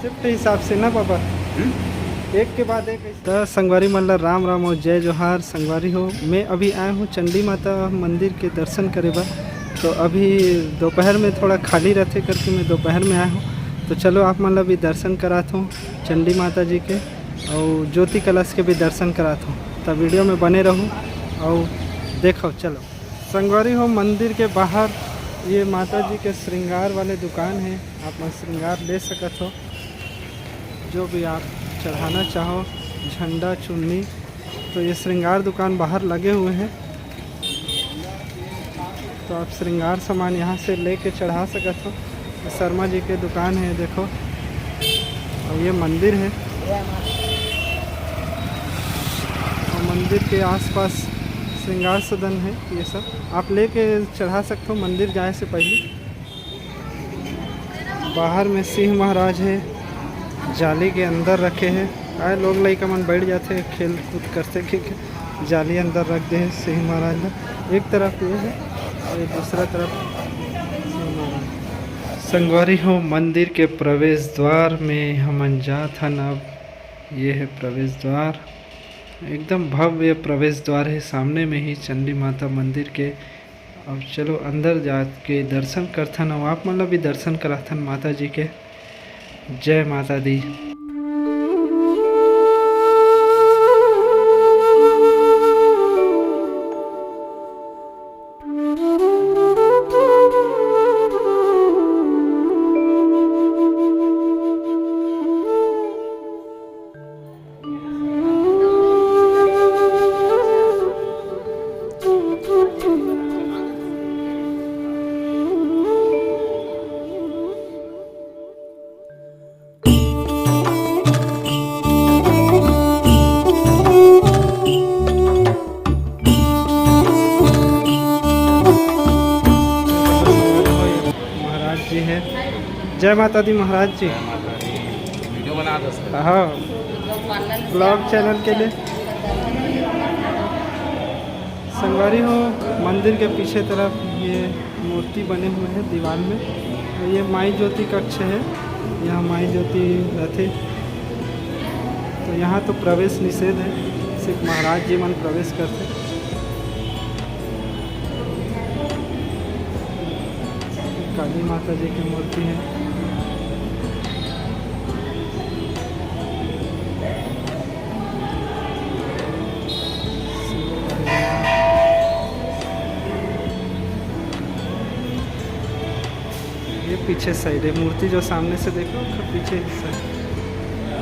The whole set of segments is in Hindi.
शिफ्ट हिसाब से ना पापा, एक के बाद एक। तो संगवारी मल्ला राम राम और जय जोहार संगवारी हो। मैं अभी आया हूँ चंडी माता मंदिर के दर्शन करे बा। तो अभी दोपहर में थोड़ा खाली रहते करके मैं दोपहर में आया हूँ। तो चलो आप मतलब भी दर्शन कराता हूँ चंडी माता जी के और ज्योति कलश के भी दर्शन कराता हूँ। तब वीडियो में बने रहूँ और देखो। चलो संगवारी हो, मंदिर के बाहर ये माता जी के श्रृंगार वाले दुकान है। आप श्रृंगार ले सकते हो, जो भी आप चढ़ाना चाहो, झंडा चुन्नी। तो ये श्रृंगार दुकान बाहर लगे हुए हैं, तो आप श्रृंगार सामान यहाँ से लेके चढ़ा सकते हो। शर्मा जी के दुकान है देखो, और ये मंदिर है और मंदिर के आसपास श्रृंगार सदन है। ये सब आप लेके चढ़ा सकते हो मंदिर जाए से पहले। बाहर में सिंह महाराज है, जाली के अंदर रखे हैं। आए लोग लड़का मन बैठ जाते हैं, खेल कूद करते कि जाली अंदर रख दे हैं सिंह महाराज ने। एक तरफ ये है और दूसरा तरफ सिंह महाराज। संगवारी हो, मंदिर के प्रवेश द्वार में हम जात हन। अब ये है प्रवेश द्वार, एकदम भव्य प्रवेश द्वार है। सामने में ही चंडी माता मंदिर के। अब चलो अंदर जाके दर्शन करथन और आप मतलब भी दर्शन कराथन माता जी के। जय माता दी। जय माता दी महाराज जी। वीडियो बना दो। हाँ, ब्लॉग चैनल के लिए। संगवारी हो, मंदिर के पीछे तरफ ये मूर्ति बने हुए हैं दीवार में। ये माई ज्योति कक्ष है, यहाँ माई ज्योति रहते। तो यहाँ तो प्रवेश निषेध है, सिर्फ महाराज जी मन प्रवेश करते। काली माता जी की मूर्ति है। ये पीछे साइड है मूर्ति, जो सामने से देखो पीछे हिस्सा है।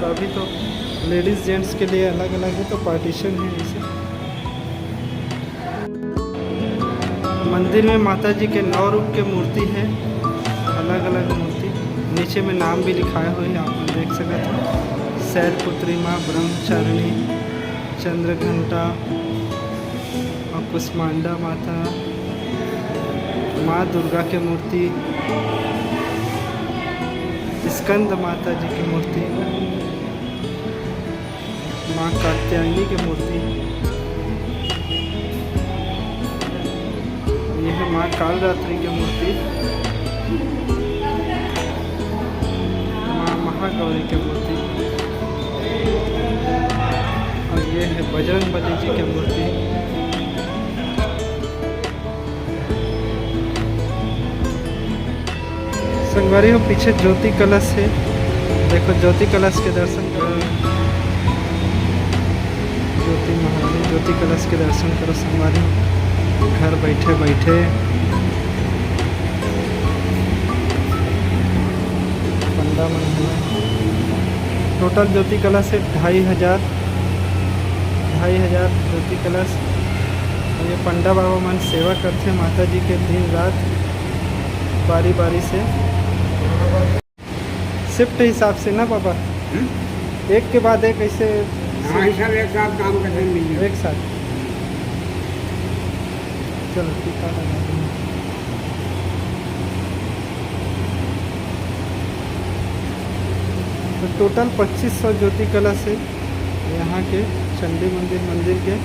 तो अभी तो लेडीज़ जेंट्स के लिए अलग अलग है, तो पार्टीशन है इसे। मंदिर में माता जी के 9 रूप के मूर्ति है, अलग अलग मूर्ति। नीचे में नाम भी लिखाए हुए हैं, आप देख सकते हो। शैलपुत्री माँ, ब्रह्मचारिणी, चंद्रघंटा और कुष्मांडा माता, माँ दुर्गा की मूर्ति, स्कंद माता जी की मूर्ति, माँ कात्यायनी की मूर्ति। यह है माँ कालरात्रि की मूर्ति, माँ महागौरी की मूर्ति, और ये है बजरंगबली जी की मूर्ति। संगवारी हो, पीछे ज्योति कलश है, देखो ज्योति कलश के दर्शन करो। ज्योति महारानी ज्योति कलश के दर्शन करो संगवारी हो, घर बैठे बैठे। पंडा मन है, टोटल ज्योति कलश है 2500 ज्योति कलश। ये पंडा बाबा मन सेवा करते माता जी के दिन रात बारी बारी से। शिफ्ट हिसाब से ना पापा, एक के बाद एक ऐसे एक साथ काम करते हैं, एक साथ। चलो टीका लगा दूँ। तो टोटल 2500 ज्योति कलश है यहाँ के चंडी मंदिर के।